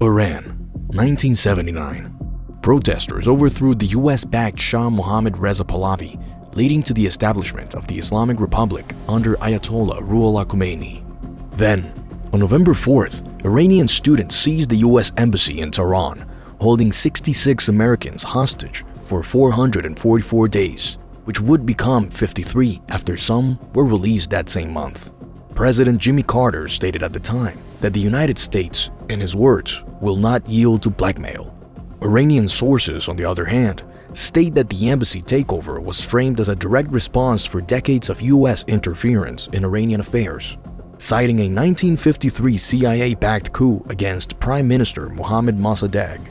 Iran, 1979. Protesters overthrew the US-backed Shah Mohammad Reza Pahlavi, leading to the establishment of the Islamic Republic under Ayatollah Ruhollah Khomeini. Then, on November 4th, Iranian students seized the US Embassy in Tehran, holding 66 Americans hostage for 444 days, which would become 53 after some were released that same month. President Jimmy Carter stated at the time that the United States, in his words, will not yield to blackmail. Iranian sources, on the other hand, state that the embassy takeover was framed as a direct response for decades of US interference in Iranian affairs, citing a 1953 CIA-backed coup against Prime Minister Mohammad Mossadegh.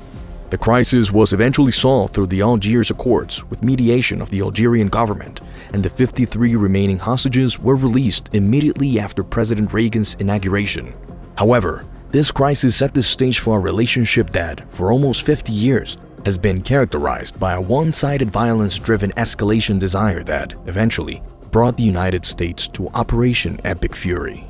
The crisis was eventually solved through the Algiers Accords with mediation of the Algerian government, and the 53 remaining hostages were released immediately after President Reagan's inauguration. However, this crisis set the stage for a relationship that, for almost 50 years, has been characterized by a one-sided violence-driven escalation desire that, eventually, brought the United States to Operation Epic Fury.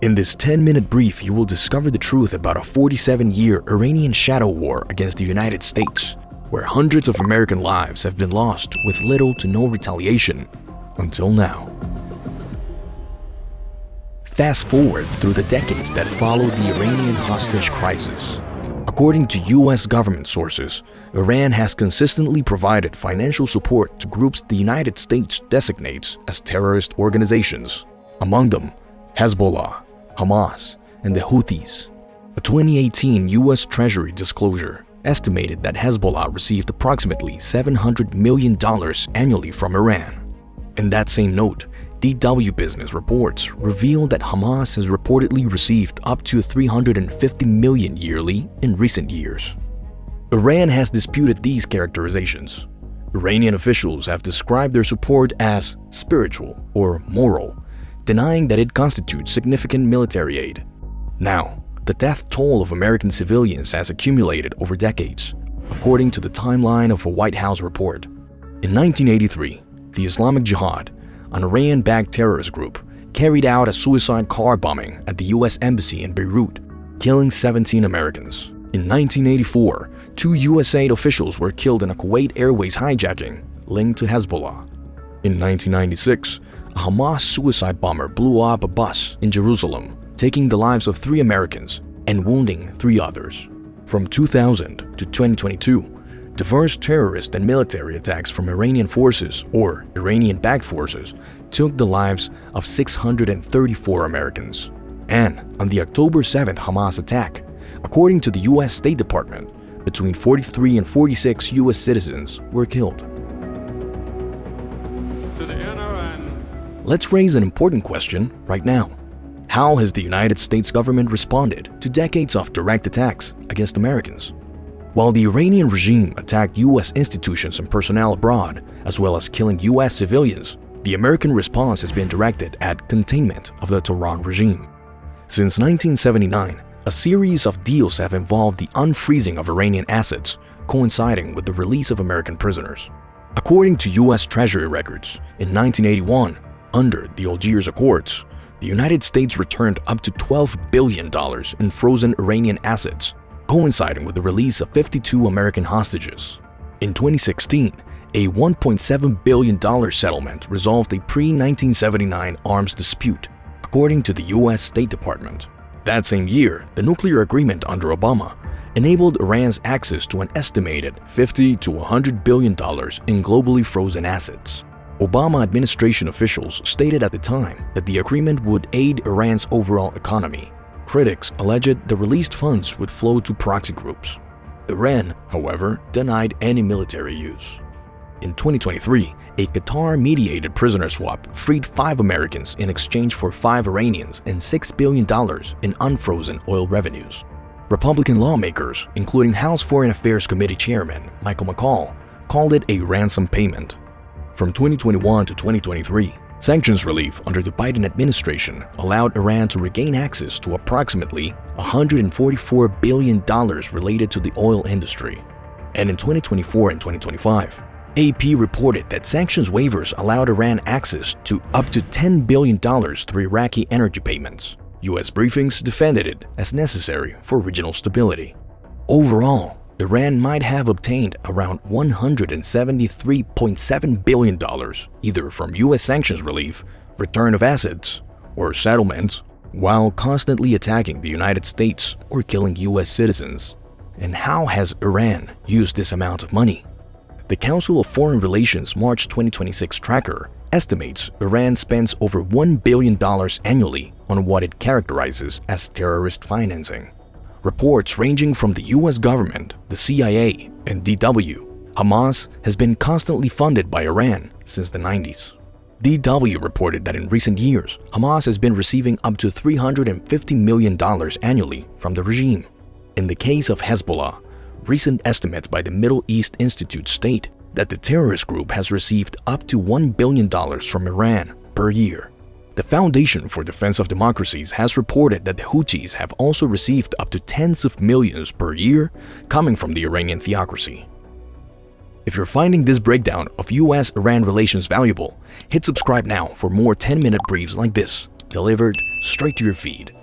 In this 10-minute brief, you will discover the truth about a 47-year Iranian shadow war against the United States, where hundreds of American lives have been lost with little to no retaliation until now. Fast forward through the decades that followed the Iranian hostage crisis. According to US government sources, Iran has consistently provided financial support to groups the United States designates as terrorist organizations, among them Hezbollah, Hamas, and the Houthis. A 2018 US Treasury disclosure estimated that Hezbollah received approximately $700 million annually from Iran. In that same note, DW Business reports reveal that Hamas has reportedly received up to $350 million yearly in recent years. Iran has disputed these characterizations. Iranian officials have described their support as spiritual or moral, denying that it constitutes significant military aid. Now, the death toll of American civilians has accumulated over decades, according to the timeline of a White House report. In 1983, the Islamic Jihad, an Iranian-backed terrorist group, carried out a suicide car bombing at the US Embassy in Beirut, killing 17 Americans. In 1984, 2 USAID officials were killed in a Kuwait Airways hijacking linked to Hezbollah. In 1996, a Hamas suicide bomber blew up a bus in Jerusalem, taking the lives of 3 Americans and wounding 3 others. From 2000 to 2022, diverse terrorist and military attacks from Iranian forces or Iranian-backed forces took the lives of 634 Americans. And on the October 7th Hamas attack, according to the US State Department, between 43 and 46 US citizens were killed. Let's raise an important question right now. How has the United States government responded to decades of direct attacks against Americans? While the Iranian regime attacked US institutions and personnel abroad, as well as killing US civilians, the American response has been directed at containment of the Tehran regime. Since 1979, a series of deals have involved the unfreezing of Iranian assets, coinciding with the release of American prisoners. According to US Treasury records, in 1981, under the Algiers Accords, the United States returned up to $12 billion in frozen Iranian assets, coinciding with the release of 52 American hostages. In 2016, a $1.7 billion settlement resolved a pre-1979 arms dispute, according to the US State Department. That same year, the nuclear agreement under Obama enabled Iran's access to an estimated $50 to $100 billion in globally frozen assets. Obama administration officials stated at the time that the agreement would aid Iran's overall economy. Critics alleged the released funds would flow to proxy groups. Iran, however, denied any military use. In 2023, a Qatar-mediated prisoner swap freed 5 Americans in exchange for 5 Iranians and $6 billion in unfrozen oil revenues. Republican lawmakers, including House Foreign Affairs Committee Chairman Michael McCaul, called it a ransom payment. From 2021 to 2023, sanctions relief under the Biden administration allowed Iran to regain access to approximately $144 billion related to the oil industry. And in 2024 and 2025, AP reported that sanctions waivers allowed Iran access to up to $10 billion through Iraqi energy payments. US briefings defended it as necessary for regional stability. Overall, Iran might have obtained around $173.7 billion either from US sanctions relief, return of assets, or settlements, while constantly attacking the United States or killing US citizens. And how has Iran used this amount of money? The Council of Foreign Relations March 2026 tracker estimates Iran spends over $1 billion annually on what it characterizes as terrorist financing. Reports ranging from the US government, the CIA, and DW, Hamas has been constantly funded by Iran since the 90s. DW reported that in recent years, Hamas has been receiving up to $350 million annually from the regime. In the case of Hezbollah, recent estimates by the Middle East Institute state that the terrorist group has received up to $1 billion from Iran per year. The Foundation for Defense of Democracies has reported that the Houthis have also received up to tens of millions per year coming from the Iranian theocracy. If you're finding this breakdown of US-Iran relations valuable, hit subscribe now for more 10-minute briefs like this, delivered straight to your feed.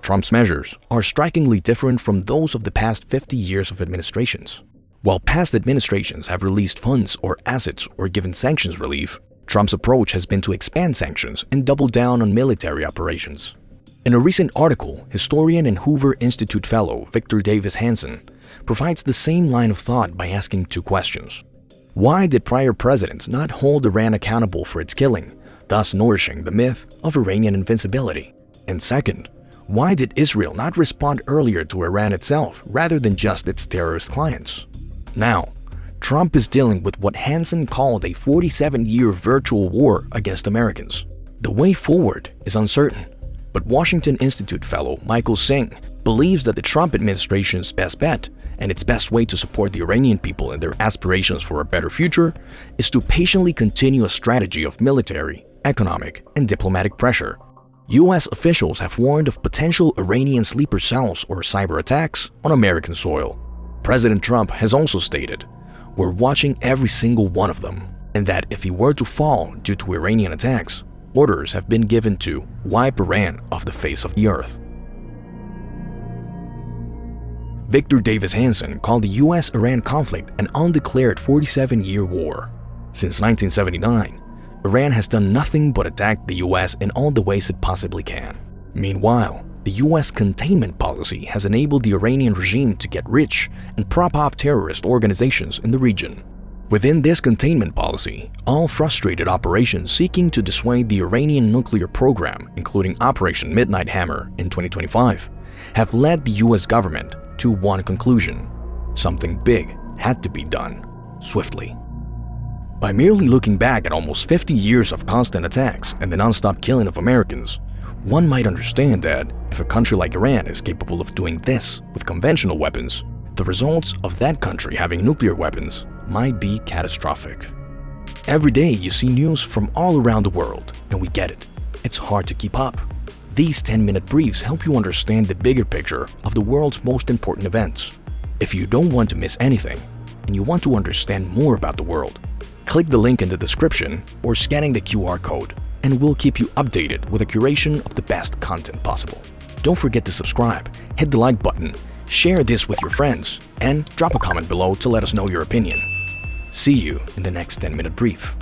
Trump's measures are strikingly different from those of the past 50 years of administrations. While past administrations have released funds or assets or given sanctions relief, Trump's approach has been to expand sanctions and double down on military operations. In a recent article, historian and Hoover Institute fellow Victor Davis Hanson provides the same line of thought by asking two questions. Why did prior presidents not hold Iran accountable for its killing, thus nourishing the myth of Iranian invincibility? And second, why did Israel not respond earlier to Iran itself rather than just its terrorist clients? Now, Trump is dealing with what Hansen called a 47-year virtual war against Americans. The way forward is uncertain, but Washington Institute fellow Michael Singh believes that the Trump administration's best bet and its best way to support the Iranian people in their aspirations for a better future is to patiently continue a strategy of military, economic, and diplomatic pressure. US officials have warned of potential Iranian sleeper cells or cyber attacks on American soil. President Trump has also stated, "We're watching every single one of them," and that if he were to fall due to Iranian attacks, orders have been given to wipe Iran off the face of the earth. Victor Davis Hanson called the US-Iran conflict an undeclared 47-year war. Since 1979, Iran has done nothing but attack the US in all the ways it possibly can. Meanwhile, the US containment policy has enabled the Iranian regime to get rich and prop up terrorist organizations in the region. Within this containment policy, all frustrated operations seeking to dissuade the Iranian nuclear program, including Operation Midnight Hammer in 2025, have led the US government to one conclusion: something big had to be done, swiftly. By merely looking back at almost 50 years of constant attacks and the non-stop killing of Americans, one might understand that if a country like Iran is capable of doing this with conventional weapons, the results of that country having nuclear weapons might be catastrophic. Every day you see news from all around the world, and we get it. It's hard to keep up. These 10-minute briefs help you understand the bigger picture of the world's most important events. If you don't want to miss anything, and you want to understand more about the world, click the link in the description or scanning the QR code, and we'll keep you updated with a curation of the best content possible. Don't forget to subscribe, hit the like button, share this with your friends, and drop a comment below to let us know your opinion. See you in the next 10-minute brief.